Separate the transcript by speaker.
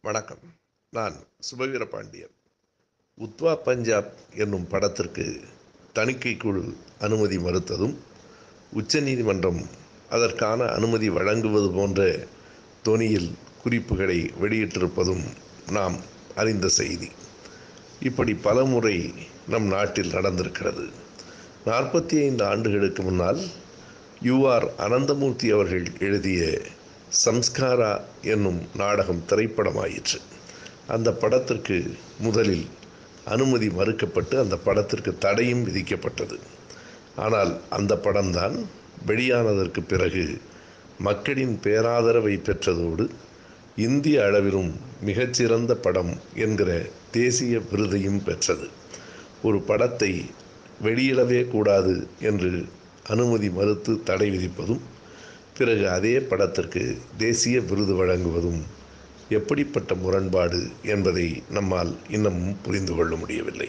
Speaker 1: வணக்கம். நான் சுபவீர பாண்டியன். உத்வா பஞ்சாப் என்னும் படத்திற்கு தணிக்கை குழு அனுமதி மறுத்ததும், உச்சநீதிமன்றம் அதற்கான அனுமதி வழங்குவது போன்ற தொனியில் குறிப்புகளை வெளியிட்டிருப்பதும் நாம் அறிந்த செய்தி. இப்படி பலமுறை நம் நாட்டில் நடந்திருக்கிறது. 45 ஆண்டுகளுக்கு முன்னால் யூஆர் அனந்தமூர்த்தி அவர்கள் எழுதிய சம்ஸ்காரா என்னும் நாடகம் திரைப்படமாயிற்று. அந்த படத்திற்கு முதலில் அனுமதி மறுக்கப்பட்டு அந்த படத்திற்கு தடையும் விதிக்கப்பட்டது. ஆனால் அந்த படம்தான் வெளியானதற்கு பிறகு மக்களின் பேராதரவை பெற்றதோடு இந்திய அளவிலும் மிகச்சிறந்த படம் என்கிற தேசிய விருதையும் பெற்றது. ஒரு படத்தை வெளியிடவே கூடாது என்று அனுமதி மறுத்து தடை விதிப்பதும், பிறகு அதே படத்திற்கு தேசிய விருது வழங்குவதும் எப்படிப்பட்ட முரண்பாடு என்பதை நம்மால் இன்னமும் புரிந்து கொள்ள முடியவில்லை.